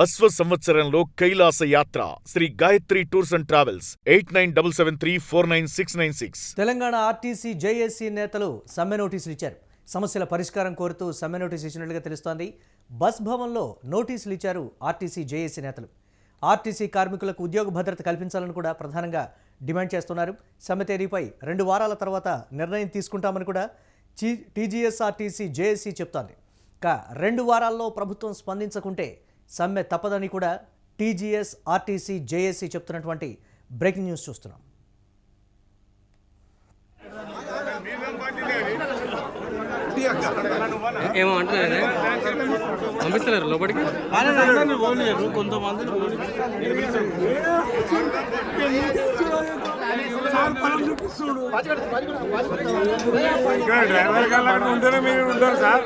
అశ్వ సంవత్సరంలో కైలాస యాత్ర Sri Gayatri tours and travels 8977349696. Telangana RTC JAC నేతలు సమ్మె నోటీసులు ఇచ్చారు. సమస్యల పరిష్కారం కోరుతూ సమ్మె నోటీసు ఇచ్చినట్లుగా తెలుస్తోంది. బస్ భవన్లో నోటీసులు ఇచ్చారు ఆర్టీసీ జేఏసీ నేతలు. ఆర్టీసీ కార్మికులకు ఉద్యోగ భద్రత కల్పించాలని కూడా ప్రధానంగా డిమాండ్ చేస్తున్నారు. సమ్మె తేదీపై 2 వారాల తర్వాత నిర్ణయం తీసుకుంటామని కూడా టీజీఎస్ఆర్టీసీ జేఏసీ చెప్తోంది. 2 వారాల్లో ప్రభుత్వం స్పందించకుంటే సమ్మె తప్పదని కూడా టీజీఎస్ఆర్టీసీ జేఏసీ చెప్తున్నటువంటి బ్రేకింగ్ న్యూస్ చూస్తున్నాం. ఏమో అంటున్నారు పంపిస్తున్నారు లోపలికి కొంతమంది డ్రైవర్ గారు ఉంటారు, మీరు ఉంటారు సార్,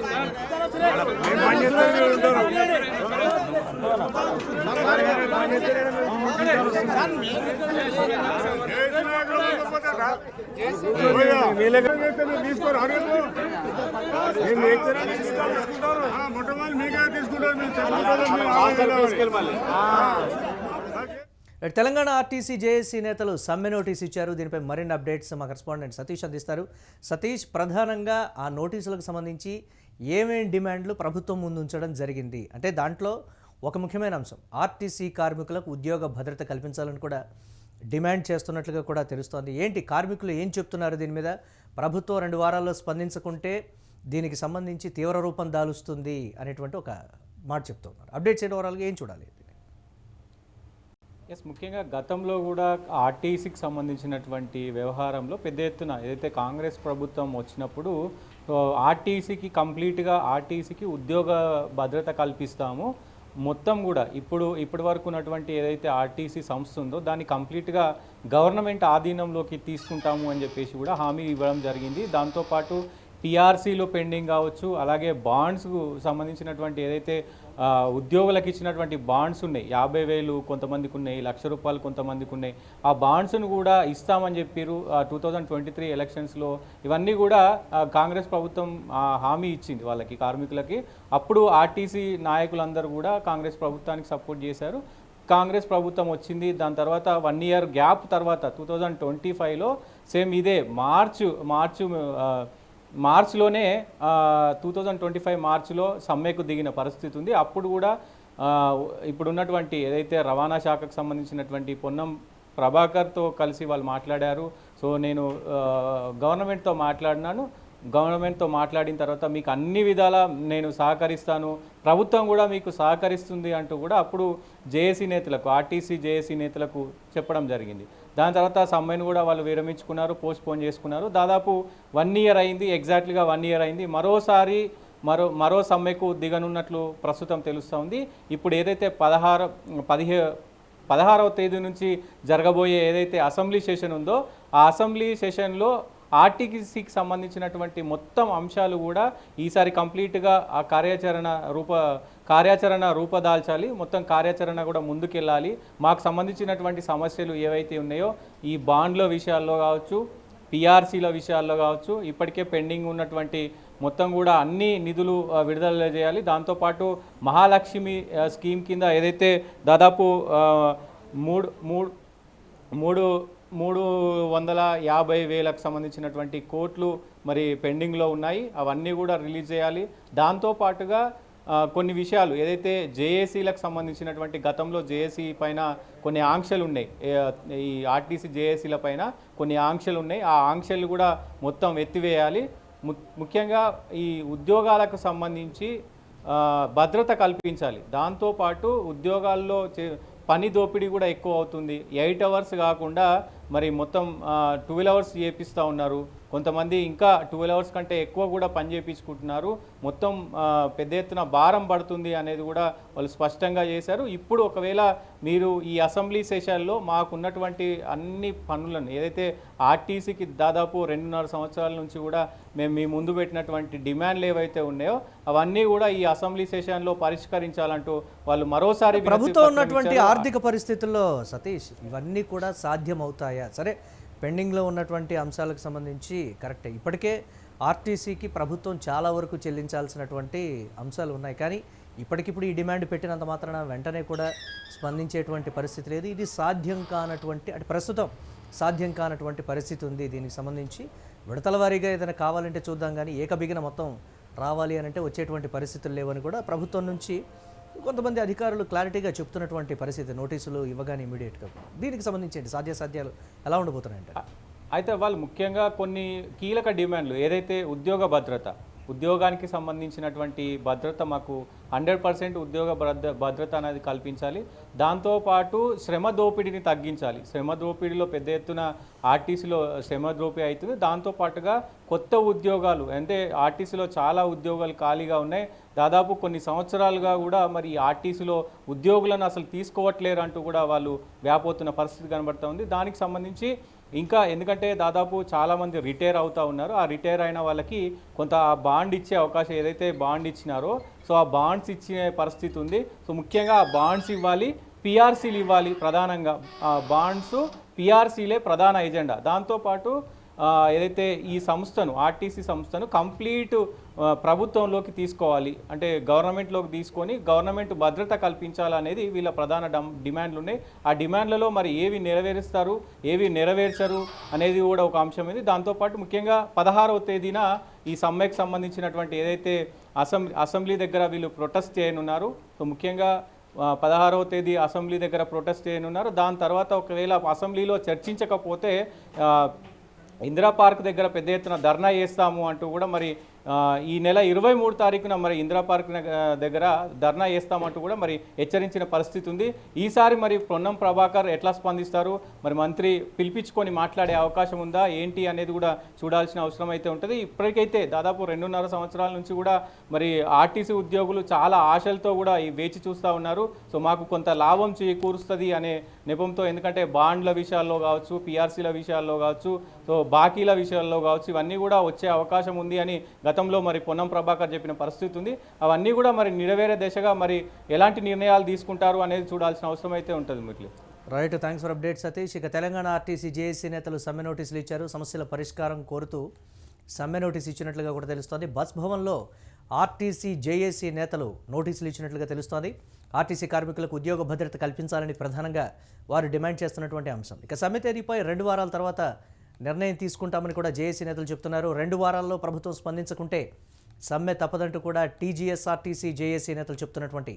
పని చేస్తారు, మీరు ఉంటారు. తీసుకోరు మొట్టమొదటి మీకే తీసుకుంటారు. తెలంగాణ ఆర్టీసీ జేఏసీ నేతలు సమ్మె నోటీస్ ఇచ్చారు. దీనిపై మరిన్ని అప్డేట్స్ మా కరెస్పాండెంట్ సతీష్ అందిస్తారు. సతీష్, ప్రధానంగా ఆ నోటీసులకు సంబంధించి ఏమేం డిమాండ్లు ప్రభుత్వం ముందు ఉంచడం జరిగింది అంటే దాంట్లో ఒక ముఖ్యమైన అంశం ఆర్టీసీ కార్మికులకు ఉద్యోగ భద్రత కల్పించాలని కూడా డిమాండ్ చేస్తున్నట్లుగా కూడా తెలుస్తోంది. ఏంటి కార్మికులు ఏం చెప్తున్నారు దీని మీద? ప్రభుత్వం 2 వారాల్లో స్పందించకుంటే దీనికి సంబంధించి తీవ్ర రూపం దాలుస్తుంది అనేటువంటి ఒక మాట చెప్తున్నారు. అప్డేట్ చేయడం ఓవరాల్గా ఏం చూడాలి? ముఖ్యంగా గతంలో కూడా ఆర్టీసీకి సంబంధించినటువంటి వ్యవహారంలో పెద్ద ఎత్తున ఏదైతే కాంగ్రెస్ ప్రభుత్వం వచ్చినప్పుడు ఆర్టీసీకి కంప్లీట్గా ఆర్టీసీకి ఉద్యోగ భద్రత కల్పిస్తాము, మొత్తం కూడా ఇప్పటి వరకు ఉన్నటువంటి ఏదైతే ఆర్టీసీ సంస్థ ఉందో దాన్ని కంప్లీట్గా గవర్నమెంట్ ఆధీనంలోకి తీసుకుంటాము అని చెప్పేసి కూడా హామీ ఇవ్వడం జరిగింది. దాంతోపాటు పిఆర్సీలో పెండింగ్ కావచ్చు, అలాగే బాండ్స్కు సంబంధించినటువంటి ఏదైతే ఉద్యోగులకు ఇచ్చినటువంటి బాండ్స్ ఉన్నాయి, 50,000 కొంతమందికి ఉన్నాయి, ₹1,00,000 కొంతమందికి ఉన్నాయి, ఆ బాండ్స్ను కూడా ఇస్తామని చెప్పారు 2023 ఎలక్షన్స్లో. ఇవన్నీ కూడా కాంగ్రెస్ ప్రభుత్వం హామీ ఇచ్చింది వాళ్ళకి, కార్మికులకి. అప్పుడు ఆర్టీసీ నాయకులందరూ కూడా కాంగ్రెస్ ప్రభుత్వానికి సపోర్ట్ చేశారు. కాంగ్రెస్ ప్రభుత్వం వచ్చింది, దాని తర్వాత 1 ఇయర్ గ్యాప్ తర్వాత 2025లో సేమ్ ఇదే మార్చ్లోనే 2025 మార్చిలో సమ్మెకు దిగిన పరిస్థితి ఉంది. అప్పుడు కూడా ఇప్పుడున్నటువంటి ఏదైతే రవాణా శాఖకు సంబంధించినటువంటి పొన్నం ప్రభాకర్తో కలిసి వాళ్ళు మాట్లాడారు. సో నేను గవర్నమెంట్తో మాట్లాడిన తర్వాత మీకు అన్ని విధాలా నేను సహకరిస్తాను, ప్రభుత్వం కూడా మీకు సహకరిస్తుంది అంటూ కూడా అప్పుడు జేఏసీ నేతలకు, ఆర్టీసీ జేఏసీ నేతలకు చెప్పడం జరిగింది. దాని తర్వాత సమ్మెను కూడా వాళ్ళు విరమించుకున్నారు, పోస్ట్పోన్ చేసుకున్నారు. దాదాపు 1 ఇయర్ అయింది, ఎగ్జాక్ట్లీగా 1 ఇయర్ అయింది. మరో సమ్మెకు దిగనున్నట్లు ప్రస్తుతం తెలుస్తూ ఉంది. ఇప్పుడు ఏదైతే 16వ తేదీ నుంచి జరగబోయే ఏదైతే అసెంబ్లీ సెషన్ ఉందో ఆ అసెంబ్లీ సెషన్లో ఆర్టీసీకి సంబంధించినటువంటి మొత్తం అంశాలు కూడా ఈసారి కంప్లీట్గా ఆ కార్యాచరణ రూపదాల్చాలి, మొత్తం కార్యాచరణ కూడా ముందుకెళ్ళాలి. మాకు సంబంధించినటువంటి సమస్యలు ఏవైతే ఉన్నాయో ఈ బాండ్ల విషయాల్లో కావచ్చు, పిఆర్సీల విషయాల్లో కావచ్చు, ఇప్పటికే పెండింగ్ ఉన్నటువంటి మొత్తం కూడా అన్ని నిధులు విడుదల చేయాలి. దాంతోపాటు మహాలక్ష్మి స్కీమ్ కింద ఏదైతే దాదాపు 350,000కు సంబంధించినటువంటి కోట్లు మరి పెండింగ్లో ఉన్నాయి, అవన్నీ కూడా రిలీజ్ చేయాలి. దాంతోపాటుగా కొన్ని విషయాలు ఏదైతే జేఏసీలకు సంబంధించినటువంటి గతంలో జేఏసీ పైన కొన్ని ఆంక్షలు ఉన్నాయి, ఈ ఆర్టీసీ జేఏసీల పైన కొన్ని ఆంక్షలు ఉన్నాయి, ఆ ఆంక్షలు కూడా మొత్తం ఎత్తివేయాలి. ముఖ్యంగా ఈ ఉద్యోగాలకు సంబంధించి భద్రత కల్పించాలి. దాంతోపాటు ఉద్యోగాల్లో పని దోపిడీ కూడా ఎక్కువ అవుతుంది. 8 అవర్స్ కాకుండా మరి మొత్తం 12 అవర్స్ చేపిస్తూ ఉన్నారు. కొంతమంది ఇంకా 12 అవర్స్ కంటే ఎక్కువ కూడా పని చేయించుకుంటున్నారు. మొత్తం పెద్ద ఎత్తున భారం పడుతుంది అనేది కూడా వాళ్ళు స్పష్టంగా చేశారు. ఇప్పుడు ఒకవేళ మీరు ఈ అసెంబ్లీ సెషన్లో మాకున్నటువంటి అన్ని పనులను ఏదైతే ఆర్టీసీకి దాదాపు 2.5 సంవత్సరాల నుంచి కూడా మేము మీ ముందు పెట్టినటువంటి డిమాండ్లు ఏవైతే ఉన్నాయో అవన్నీ కూడా ఈ అసెంబ్లీ సెషన్లో పరిష్కరించాలంటూ వాళ్ళు మరోసారి ప్రభుత్వం ఉన్నటువంటి ఆర్థిక పరిస్థితుల్లో సతీష్ ఇవన్నీ కూడా సాధ్యమవుతాయా? సరే, పెండింగ్లో ఉన్నటువంటి అంశాలకు సంబంధించి కరెక్టే, ఇప్పటికే ఆర్టీసీకి ప్రభుత్వం చాలా వరకు చెల్లించాల్సినటువంటి అంశాలు ఉన్నాయి. కానీ ఇప్పటికిప్పుడు ఈ డిమాండ్ పెట్టినంత మాత్రాన వెంటనే కూడా స్పందించేటువంటి పరిస్థితి లేదు. ఇది సాధ్యం కానటువంటి అంటే ప్రస్తుతం సాధ్యం కానటువంటి పరిస్థితి ఉంది. దీనికి సంబంధించి విడతల వారీగా ఏదైనా కావాలంటే చూద్దాం, కానీ ఏకబిగిన మొత్తం రావాలి అని అంటే వచ్చేటువంటి పరిస్థితులు లేవని కూడా ప్రభుత్వం నుంచి కొంతమంది అధికారులు క్లారిటీగా చెప్తున్నటువంటి పరిస్థితి, నోటీసులు ఇవ్వగానే ఇమీడియట్గా. దీనికి సంబంధించి సాధ్యాసాధ్యాలు ఎలా ఉండబోతున్నాయంటే అయితే వాళ్ళు ముఖ్యంగా కొన్ని కీలక డిమాండ్లు ఏదైతే ఉద్యోగానికి సంబంధించినటువంటి భద్రత మాకు 100% ఉద్యోగ భద్రత అనేది కల్పించాలి. దాంతోపాటు శ్రమ దోపిడీని తగ్గించాలి. శ్రమ దోపిడీలో పెద్ద ఎత్తున ఆర్టీసీలో శ్రమ దోపిడీ అవుతుంది. దాంతోపాటుగా కొత్త ఉద్యోగాలు అంటే ఆర్టీసీలో చాలా ఉద్యోగాలు ఖాళీగా ఉన్నాయి. దాదాపు కొన్ని సంవత్సరాలుగా కూడా మరి ఆర్టీసీలో ఉద్యోగులను అసలు తీసుకోవట్లేరు అంటూ కూడా వాళ్ళు వ్యాపోతున్న పరిస్థితి కనబడుతూ ఉంది. దానికి సంబంధించి ఇంకా ఎందుకంటే దాదాపు చాలామంది రిటైర్ అవుతూ ఉన్నారు. ఆ రిటైర్ అయిన వాళ్ళకి కొంత బాండ్ ఇచ్చే అవకాశం ఏదైతే బాండ్ ఇచ్చినారో సో ఆ బాండ్స్ ఇచ్చే పరిస్థితి ఉంది. సో ముఖ్యంగా ఆ బాండ్స్ ఇవ్వాలి, పిఆర్సీలు ఇవ్వాలి. ప్రధానంగా బాండ్స్ పిఆర్సీలే ప్రధాన ఎజెండా. దాంతోపాటు ఏదైతే ఈ సంస్థను ఆర్టీసీ సంస్థను కంప్లీట్ ప్రభుత్వంలోకి తీసుకోవాలి, అంటే గవర్నమెంట్లోకి తీసుకొని గవర్నమెంట్ భద్రత కల్పించాలనేది వీళ్ళ ప్రధాన డిమాండ్లు ఉన్నాయి. ఆ డిమాండ్లలో మరి ఏవి నెరవేరుస్తారు ఏవి నెరవేర్చరు అనేది కూడా ఒక అంశం ఇది. దాంతోపాటు ముఖ్యంగా 16వ తేదీన ఈ సమ్మెకు సంబంధించినటువంటి ఏదైతే అసెంబ్లీ దగ్గర వీళ్ళు ప్రొటెస్ట్ చేయనున్నారు. సో ముఖ్యంగా 16వ తేదీ అసెంబ్లీ దగ్గర ప్రొటెస్ట్ చేయనున్నారు. దాని తర్వాత ఒకవేళ అసెంబ్లీలో చర్చించకపోతే ఇందిరా పార్క్ దగ్గర పెద్ద ఎత్తున ధర్నా చేస్తాము అంటూ కూడా మరి ఈ నెల 23 తారీఖున మరి ఇందిరా పార్క్ దగ్గర ధర్నా చేస్తామంటూ కూడా మరి హెచ్చరించిన పరిస్థితి ఉంది. ఈసారి మరి పొన్నం ప్రభాకర్ ఎట్లా స్పందిస్తారు, మరి మంత్రి పిలిపించుకొని మాట్లాడే అవకాశం ఉందా ఏంటి అనేది కూడా చూడాల్సిన అవసరం అయితే ఉంటుంది. ఇప్పటికైతే దాదాపు 2.5 సంవత్సరాల నుంచి కూడా మరి ఆర్టీసీ ఉద్యోగులు చాలా ఆశలతో కూడా వేచి చూస్తూ ఉన్నారు. సో మాకు కొంత లాభం చేకూరుస్తుంది అనే నెపంతో, ఎందుకంటే బాండ్ల విషయాల్లో కావచ్చు, పిఆర్సీల విషయాల్లో కావచ్చు, సో బాకీల విషయాల్లో కావచ్చు, ఇవన్నీ కూడా వచ్చే అవకాశం ఉంది అని గతంలో మరి పొన్నం ప్రభాకర్ చెప్పిన పరిస్థితి ఉంది. అవన్నీ కూడా మరి నెరవేరే దిశగా మరి ఎలాంటి నిర్ణయాలు తీసుకుంటారు అనేది చూడాల్సిన అవసరం అయితే ఉంటుంది. Murali right, thanks for update Satish. ఇక తెలంగాణ ఆర్టీసీ జేఏసీ నేతలు సమ్మె నోటీసులు ఇచ్చారు. సమస్యల పరిష్కారం కోరుతూ సమ్మె నోటీసు ఇచ్చినట్లుగా కూడా తెలుస్తోంది. బస్ భవన్లో ఆర్టీసీ జేఏసీ నేతలు నోటీసులు ఇచ్చినట్లుగా తెలుస్తోంది. ఆర్టీసీ కార్మికులకు ఉద్యోగ భద్రత కల్పించాలని ప్రధానంగా వారు డిమాండ్ చేస్తున్నటువంటి అంశం. ఇక సమ్మె తేదీపై 2 వారాల తర్వాత నిర్ణయం తీసుకుంటామని కూడా జేఏసీ నేతలు చెప్తున్నారు. 2 వారాల్లో ప్రభుత్వం స్పందించకుంటే సమ్మె తప్పదంటూ కూడా టీజీఎస్ఆర్టీసీ జేఏసీ నేతలు చెప్తున్నటువంటి